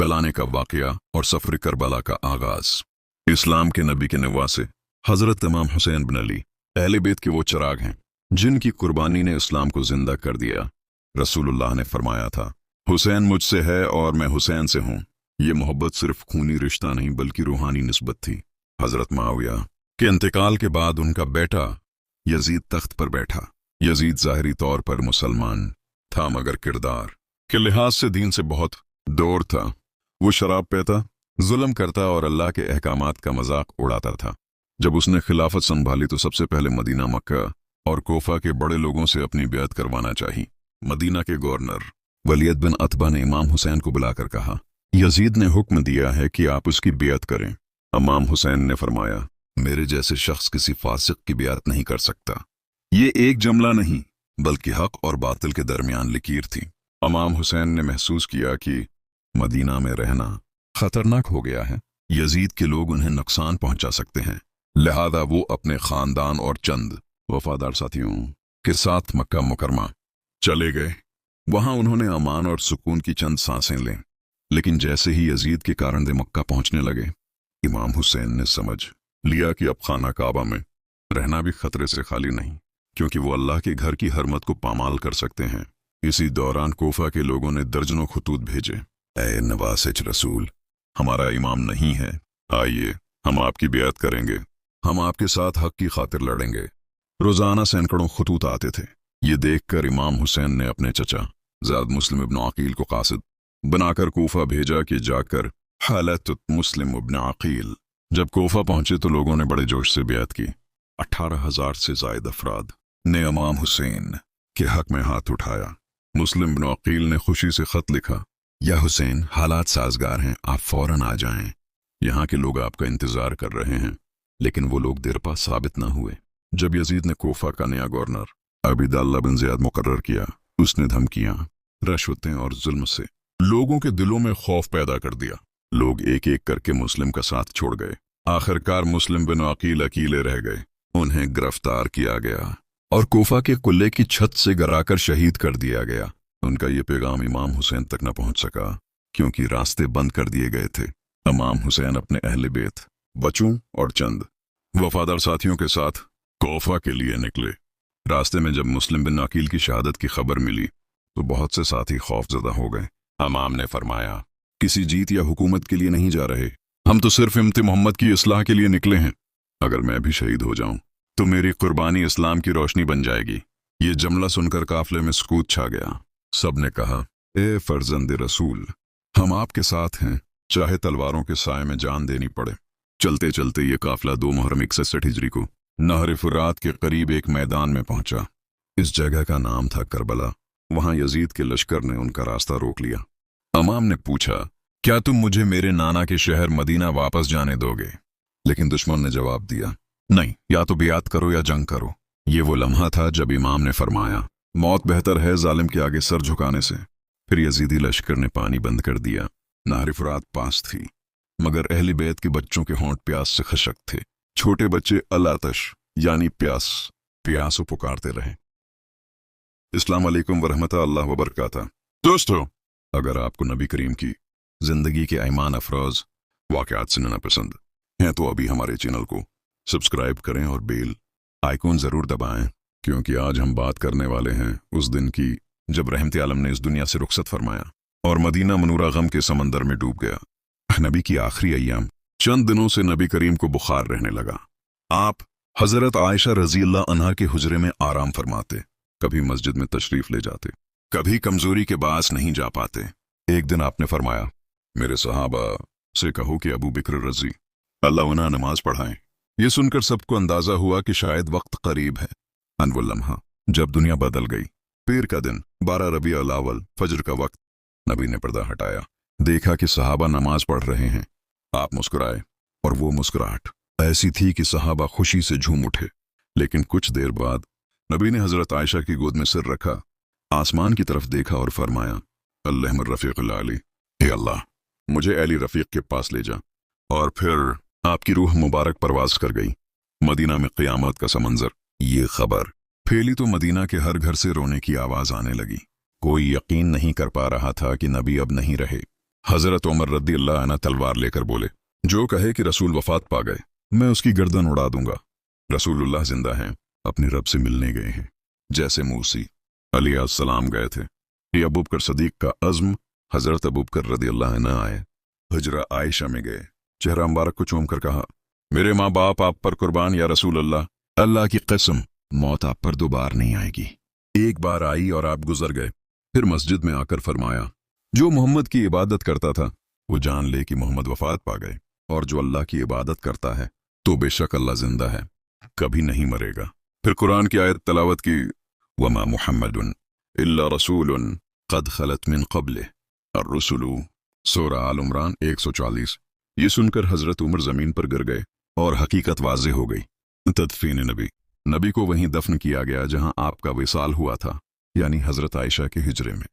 बलाने का वाकया और सफर करबला का आगाज। इस्लाम के नबी के नवासे हजरत इमाम हुसैन बिन अली अहले बैत के वो चिराग हैं जिनकी कुर्बानी ने इस्लाम को जिंदा कर दिया। रसूलुल्लाह ने फरमाया था, हुसैन मुझसे है और मैं हुसैन से हूँ। ये मोहब्बत सिर्फ खूनी रिश्ता नहीं बल्कि रूहानी निस्बत थी। हजरत माविया के इंतकाल के बाद उनका बेटा यजीद तख्त पर बैठा। यजीद ज़ाहिरी तौर पर मुसलमान था मगर किरदार के लिहाज से दीन से बहुत दूर था। वो शराब पीता, जुल्म करता और अल्लाह के अहकामात का मजाक उड़ाता था। जब उसने खिलाफत संभाली तो सबसे पहले मदीना, मक्का और कोफा के बड़े लोगों से अपनी बेअत करवाना चाहिए। मदीना के गवर्नर वलीद बिन अतबा ने इमाम हुसैन को बुलाकर कहा, यजीद ने हुक्म दिया है कि आप उसकी बेअत करें। इमाम हुसैन ने फरमाया, मेरे जैसे शख्स किसी फासिक की बेअत नहीं कर सकता। ये एक जमला नहीं बल्कि हक और बातिल के दरमियान लकीर थी। इमाम हुसैन ने महसूस किया कि मदीना में रहना खतरनाक हो गया है। यजीद के लोग उन्हें नुकसान पहुंचा सकते हैं। लिहाजा वो अपने खानदान और चंद वफादार साथियों के साथ मक्का मुकरमा चले गए। वहां उन्होंने अमान और सुकून की चंद सांसें लें। लेकिन जैसे ही यजीद के कारंदे मक्का पहुंचने लगे, इमाम हुसैन ने समझ लिया कि अब खाना काबा में रहना भी खतरे से खाली नहीं, क्योंकि वो अल्लाह के घर की हरमत को पामाल कर सकते हैं। इसी दौरान कोफा के लोगों ने दर्जनों खुतूत भेजे, ऐ नवासिज रसूल, हमारा इमाम नहीं है, आइए हम आपकी बेअत करेंगे, हम आपके साथ हक की खातिर लड़ेंगे। रोजाना सैकड़ों खुतूत आते थे। ये देखकर इमाम हुसैन ने अपने चचा ज़ाद मुस्लिम इब्न अकील को कासिद बनाकर कोफा भेजा कि जाकर हालत मुस्लिम इब्न अकील। जब कोफा पहुंचे तो लोगों ने बड़े जोश से बेअत की। 18,000 से जायद अफराद ने इमाम हुसैन के हक में हाथ उठाया। मुस्लिम इब्न अकील ने खुशी से खत लिखा, या हुसैन, हालात साजगार हैं, आप फौरन आ जाएं। यहाँ के लोग आपका इंतजार कर रहे हैं। लेकिन वो लोग देर पा साबित न हुए। जब यजीद ने कोफा का नया गवर्नर अबीदल्ला बिन ज़ियाद मुकर्रर किया, उसने धमकियां, रश्वतें और जुल्म से लोगों के दिलों में खौफ पैदा कर दिया। लोग एक एक करके मुस्लिम का साथ छोड़ गए। आखिरकार मुस्लिम बिन अकील अकेले रह गए। उन्हें गिरफ्तार किया गया और कोफा के कुल्ले की छत से गिराकर शहीद कर दिया गया। उनका ये पैगाम इमाम हुसैन तक न पहुंच सका क्योंकि रास्ते बंद कर दिए गए थे। इमाम हुसैन अपने अहले बैत, बच्चों और चंद वफादार साथियों के साथ कोफा के लिए निकले। रास्ते में जब मुस्लिम बिन अकील की शहादत की खबर मिली तो बहुत से साथी खौफजदा हो गए। इमाम ने फरमाया, किसी जीत या हुकूमत के लिए नहीं जा रहे, हम तो सिर्फ इम्ति मोहम्मद की इस्लाह के लिए निकले हैं। अगर मैं भी शहीद हो जाऊं तो मेरी कुर्बानी इस्लाम की रोशनी बन जाएगी। ये जुमला सुनकर काफले में सुकूत छा गया। सब ने कहा, ए फर्जंद रसूल, हम आपके साथ हैं, चाहे तलवारों के साए में जान देनी पड़े। चलते चलते ये काफिला 2 मुहर्रम 61 हिजरी को नहर फुरात के करीब एक मैदान में पहुंचा। इस जगह का नाम था करबला। वहां यजीद के लश्कर ने उनका रास्ता रोक लिया। इमाम ने पूछा, क्या तुम मुझे मेरे नाना के शहर मदीना वापस जाने दोगे? लेकिन दुश्मन ने जवाब दिया, नहीं, या तो बियात करो या जंग करो। ये वो लम्हा था जब इमाम ने फरमाया, मौत बेहतर है जालिम के आगे सर झुकाने से। फिर यजीदी लश्कर ने पानी बंद कर दिया। नहर फुरात पास थी मगर अहली बैत के बच्चों के होंठ प्यास से खशक थे। छोटे बच्चे अल-आतश यानी प्यास पुकारते रहे। अस्सलाम वालेकुम वरहमतुल्लाह वबरकातुहू। दोस्तों, अगर आपको नबी करीम की जिंदगी के ईमान अफरोज वाक़यात सुनना पसंद हैं तो अभी हमारे चैनल को सब्सक्राइब करें और बेल आइकॉन ज़रूर दबाएं, क्योंकि आज हम बात करने वाले हैं उस दिन की जब रहमत आलम ने इस दुनिया से रुखसत फरमाया और मदीना मनूरा गम के समंदर में डूब गया। नबी की आखिरी अय्याम, चंद दिनों से नबी करीम को बुखार रहने लगा। आप हजरत आयशा रजी अल्लाह अन्हा के हुजरे में आराम फरमाते, कभी मस्जिद में तशरीफ ले जाते, कभी कमजोरी के बास नहीं जा पाते। एक दिन आपने फरमाया, मेरे सहाबा से कहो कि अबू बकर रजी अल्लाह उन्हें नमाज पढ़ाएं। ये सुनकर सबको अंदाजा हुआ कि शायद वक्त करीब है। अनवुल लम्हा जब दुनिया बदल गई। पीर का दिन, 12 रबी अल अव्वल, फजर का वक्त। नबी ने पर्दा हटाया, देखा कि सहाबा नमाज पढ़ रहे हैं। आप मुस्कुराए और वो मुस्कुराहट ऐसी थी कि सहाबा खुशी से झूम उठे। लेकिन कुछ देर बाद नबी ने हजरत आयशा की गोद में सिर रखा, आसमान की तरफ देखा और फरमाया, अल्लाह रफ़ीक़ अली, हे अल्लाह, मुझे अली रफ़ीक़ के पास ले जा। और फिर आपकी रूह मुबारक परवाज कर गई। मदीना में क़यामत का समंजर। ये खबर फैली तो मदीना के हर घर से रोने की आवाज़ आने लगी। कोई यकीन नहीं कर पा रहा था कि नबी अब नहीं रहे। हजरत उमर रद्दी अल्लाह अन्हु तलवार लेकर बोले, जो कहे कि रसूल वफात पा गए मैं उसकी गर्दन उड़ा दूंगा। रसूलुल्लाह जिंदा हैं, अपने रब से मिलने गए हैं, जैसे मूसी अलैहिस्सलाम गए थे। ये अबू बकर सदीक का अज़्म। हजरत अबू बकर रदी अल्लाह अन्हु आए, हुजरा आयशा में गए, चेहरा मुबारक को चूम कर कहा, मेरे माँ बाप आप पर कुर्बान या रसूल अल्लाह, अल्लाह की कसम मौत आप पर दोबार नहीं आएगी। एक बार आई और आप गुजर गए। फिर मस्जिद में आकर फरमाया, जो मोहम्मद की इबादत करता था वो जान ले कि मोहम्मद वफात पा गए, और जो अल्लाह की इबादत करता है तो बेशक अल्लाह जिंदा है, कभी नहीं मरेगा। फिर कुरान की आयत तलावत की, वमा मुहम्मदुन इल्ला रसूलुन कद खलत मिन क़ब्लिह अर्रुसुलु, सूरह आल इमरान 140। ये सुनकर हजरत उमर जमीन पर गिर गए और हकीकत वाज़ेह हो गई। तदफीन नबी को वहीं दफन किया गया जहां आपका विसाल हुआ था, यानी हजरत आयशा के हिजरे में।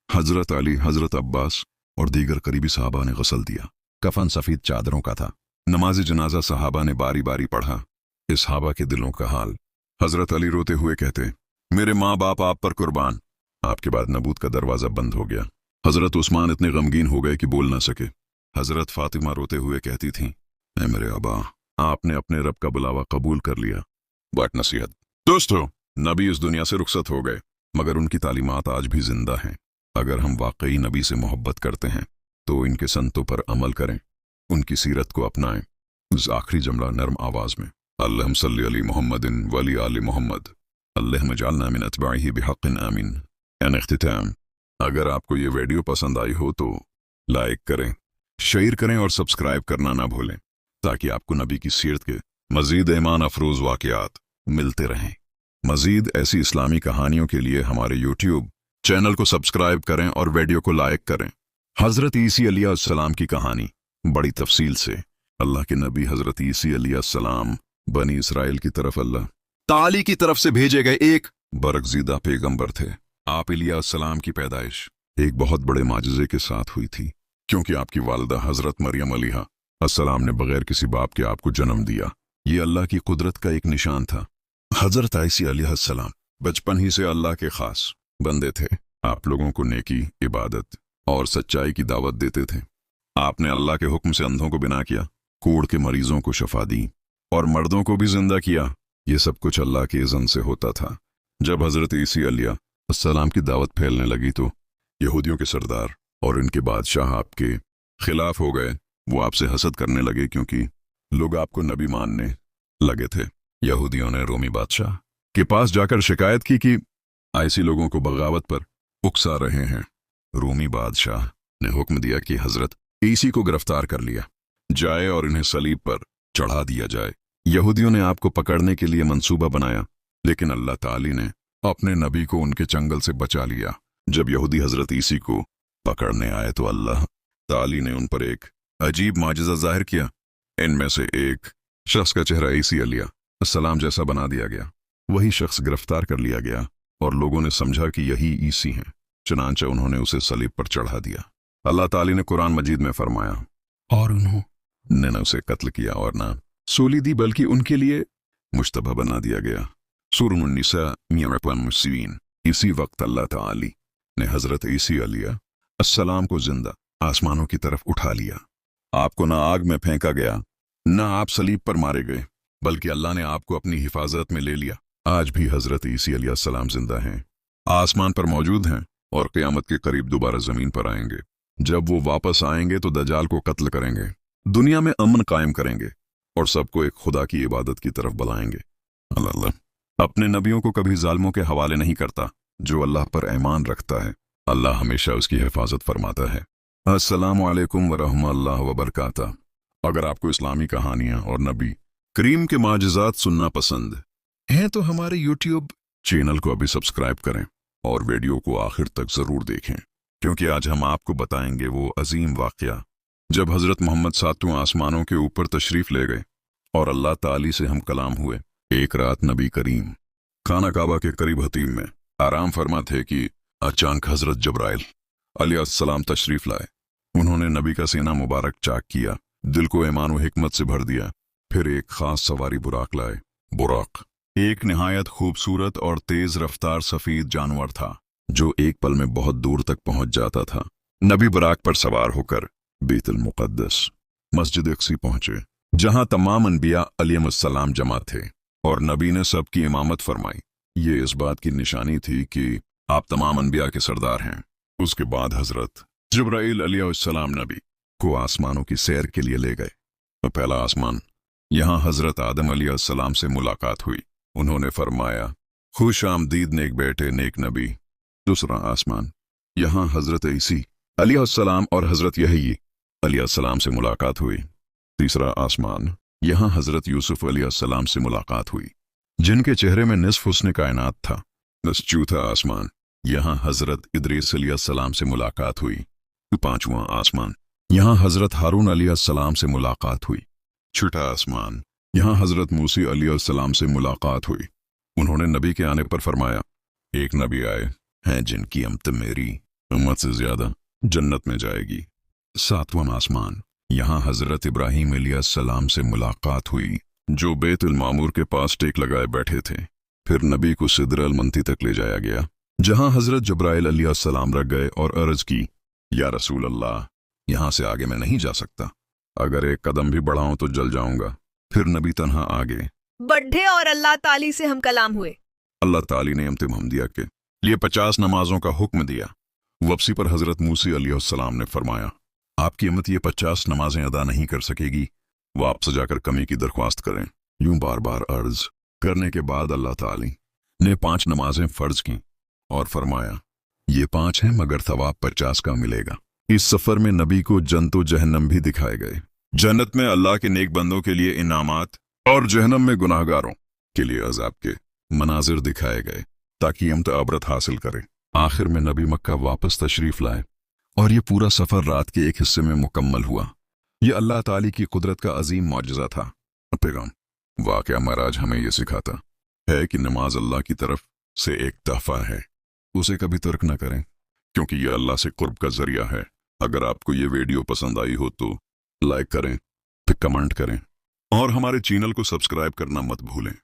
हजरत अली, हजरत अब्बास और दीगर करीबी सहाबा ने गसल दिया। कफन सफेद चादरों का था। नमाज जनाजा सहाबा ने बारी बारी पढ़ा। इस सहाबा के दिलों का हाल। हजरत अली रोते हुए कहते, मेरे माँ बाप आप पर कुर्बान। आपके बाद नबूत का दरवाजा बंद हो गया। हजरत उस्मान इतने गमगीन हो गए कि बोल ना सके। हजरत फातिमा रोते हुए कहती थीं, ऐ मेरे अबा, आपने अपने रब का बुलावा कबूल कर लिया। बट नसीहत, दोस्तों, नबी इस दुनिया से रुखसत हो गए, मगर उनकी तालीमात आज भी जिंदा हैं। अगर हम वाकई नबी से मोहब्बत करते हैं तो इनके संतों पर अमल करें, उनकी सीरत को अपनाएं। उस आखिरी जुमला नरम आवाज में, अल्लाहुम्मा सल्ली अली मुहम्मदिन व अली आलि मुहम्मद, अल्लाहुम्मा जअलना मिन अत्बाइही बिहक़्क़िन आमीन। एन इख्तिताम, अगर आपको ये वीडियो पसंद आई हो तो लाइक करें, शेयर करें और सब्सक्राइब करना ना भूलें, ताकि आपको नबी की सीरत के मजीद ईमान अफरोज वाक़यात मिलते रहें। मजीद ऐसी इस्लामी कहानियों के लिए हमारे यूट्यूब चैनल को सब्सक्राइब करें और वीडियो को लाइक करें। हजरत ईसी अलैहिस्सलाम की कहानी बड़ी तफसील से। अल्लाह के नबी हजरत ईसी अलैहिस्सलाम बनी इसराइल की तरफ अल्लाह ताली की तरफ से भेजे गए एक बरगज़ीदा पैगंबर थे। आप अलैहिस्सलाम की पैदाइश एक बहुत बड़े माजिज़े के साथ हुई थी, क्योंकि आपकी वालिदा हजरत मरियम अलैहिस्सलाम ने बगैर किसी बाप के आपको जन्म दिया। ये अल्लाह की कुदरत का एक निशान था। हजरत ईसी अलैहिस्सलाम बचपन ही से अल्लाह के खास बंदे थे। आप लोगों को नेकी, इबादत और सच्चाई की दावत देते थे। आपने अल्लाह के हुक्म से अंधों को बिना किया, कोढ़ के मरीजों को शफा दी और मर्दों को भी जिंदा किया। ये सब कुछ अल्लाह के इज़्न से होता था। जब हजरत ईसी अलैहिस्सलाम की दावत फैलने लगी तो यहूदियों के सरदार और इनके बादशाह आपके खिलाफ हो गए। वो आपसे हसद करने लगे, क्योंकि लोग आपको नबी मानने लगे थे। यहूदियों ने रोमी बादशाह के पास जाकर शिकायत की कि ऐसी लोगों को बगावत पर उकसा रहे हैं। रोमी बादशाह ने हुक्म दिया कि हजरत ईसी को गिरफ्तार कर लिया जाए और इन्हें सलीब पर चढ़ा दिया जाए। यहूदियों ने आपको पकड़ने के लिए मंसूबा बनाया, लेकिन अल्लाह ताली ने अपने नबी को उनके चंगल से बचा लिया। जब यहूदी हजरत ईसी को पकड़ने आए तो अल्लाह ताली ने उन पर एक अजीब माजिज़ा जाहिर किया। इनमें से एक शख्स का चेहरा ईसी अलैहिस्सलाम जैसा बना दिया गया। वही शख्स गिरफ्तार कर लिया गया और लोगों ने समझा कि यही ईसी हैं। चुनांचे उन्होंने उसे सलीब पर चढ़ा दिया। अल्लाह ताली ने कुरान मजीद में फरमाया, और उन्होंने न उसे कत्ल किया और न सूली दी, बल्कि उनके लिए मुश्तबा बना दिया गया। सूरह निसा मियां। इसी वक्त अल्लाह ताली ने हजरत ईसी अलैहिस्सलाम को जिंदा आसमानों की तरफ उठा लिया। आपको ना आग में फेंका गया, ना आप सलीब पर मारे गए, बल्कि अल्लाह ने आपको अपनी हिफाजत में ले लिया। आज भी हजरत ईसी अलैहिस्सलाम जिंदा हैं, आसमान पर मौजूद हैं और क़यामत के करीब दोबारा जमीन पर आएंगे। जब वो वापस आएंगे तो दज्जाल को कत्ल करेंगे, दुनिया में अमन कायम करेंगे और सबको एक खुदा की इबादत की तरफ बुलाएंगे। अल्लाह अपने नबियों को कभी जालिमों के हवाले नहीं करता। जो अल्लाह पर ईमान रखता है, अल्लाह हमेशा उसकी हिफाजत फरमाता है। अस्सलामु अलैकुम वरहमतुल्लाहि वबरकातुहू। अगर आपको इस्लामी कहानियाँ और नबी करीम के माजिज़ात सुनना पसंद हैं तो हमारे यूट्यूब चैनल को अभी सब्सक्राइब करें और वीडियो को आखिर तक ज़रूर देखें, क्योंकि आज हम आपको बताएंगे वो अजीम वाक़या जब हज़रत मोहम्मद सातों आसमानों के ऊपर तशरीफ़ ले गए और अल्लाह ताली से हम कलाम हुए। एक रात नबी करीम खाना काबा के करीब हतीम में आराम फरमा थे कि अचानक हज़रत जब्राइल अलैहिस्सलाम तशरीफ़ लाए। उन्होंने नबी का सीना मुबारक चाक किया, दिल को ईमान व हिकमत से भर दिया। फिर एक ख़ास सवारी बुराक लाए। बुराक एक निहायत खूबसूरत और तेज़ रफ्तार सफ़ेद जानवर था, जो एक पल में बहुत दूर तक पहुंच जाता था। नबी बराक पर सवार होकर बैतुल मुक़द्दस मस्जिद अक्सी पहुंचे, जहां तमाम अनबिया अलैहिमुस्सलाम जमा थे और नबी ने सबकी इमामत फरमाई। ये इस बात की निशानी थी कि आप तमाम अनबिया के सरदार हैं। उसके बाद हजरत जिब्राइल अलैहिस्सलाम नबी को आसमानों की सैर के लिए ले गए। पहला आसमान, यहाँ हजरत आदम अलैहिस्सलाम से मुलाकात हुई। उन्होंने फरमाया, खुश आमदीद नेक बेटे नेक नबी। दूसरा आसमान, यहाँ हजरत ईसी अलैहिस्सलाम और हजरत यही अलैहिस्सलाम से मुलाकात हुई। तीसरा आसमान, यहाँ हजरत यूसुफ अलैहिस्सलाम से मुलाकात हुई, जिनके चेहरे में निस्फ हुस्न कायनात था। चौथा आसमान, यहाँ हजरत इदरीस अलैहिस्सलाम से मुलाकात हुई। पांचवां आसमान, यहाँ हजरत हारून अलैहिस्सलाम से मुलाकात हुई। छठा आसमान, यहाँ हजरत मूसी अलैहिस्सलाम से मुलाकात हुई। उन्होंने नबी के आने पर फरमाया, एक नबी आए हैं जिनकी अमत मेरी उम्मत से ज्यादा जन्नत में जाएगी। सातवां आसमान, यहाँ हजरत इब्राहीम अलैहिस्सलाम से मुलाकात हुई, जो बैतुल मामूर के पास टेक लगाए बैठे थे। फिर नबी को सिदरल मंती तक ले जाया गया, जहाँ हजरत जिब्राइल अलैहिस्सलाम रख गए और अर्ज की, या रसूल अल्लाह, यहाँ से आगे मैं नहीं जा सकता। अगर एक कदम भी बढ़ाऊं तो जल जाऊंगा। फिर नबी तन्हा आगे बढ़े और अल्लाह ताली से हम कलाम हुए। अल्लाह ताली ने इम्तिम हमदिया के लिए 50 नमाजों का हुक्म दिया। वापसी पर हजरत मूसी अलैहिस्सलाम ने फरमाया, आपकी उम्मत ये 50 नमाजें अदा नहीं कर सकेगी, वापस जाकर कमी की दरख्वास्त करें। यूं बार बार अर्ज करने के बाद अल्लाह ताली ने 5 नमाजें फर्ज की और फरमाया, ये 5 हैं मगर थवाब 50 का मिलेगा। इस सफर में नबी को जन्नत व जहन्नम भी दिखाए गए। जन्नत में अल्लाह के नेक बंदों के लिए इनामात और जहन्नम में गुनाहगारों के लिए अजाब के मनाजिर दिखाए गए, ताकि हम अबरत हासिल करें। आखिर में नबी मक्का वापस तशरीफ लाए और ये पूरा सफर रात के एक हिस्से में मुकम्मल हुआ। यह अल्लाह ताली की कुदरत का अजीम मौजज़ा था। पैगाम वाक़या महाराज हमें यह सिखाता है कि नमाज अल्लाह की तरफ से एक तोहफा है, उसे कभी तर्क न करें, क्योंकि यह अल्लाह से कुर्ब का जरिया है। अगर आपको ये वीडियो पसंद आई हो तो लाइक करें, फिर कमेंट करें और हमारे चैनल को सब्सक्राइब करना मत भूलें।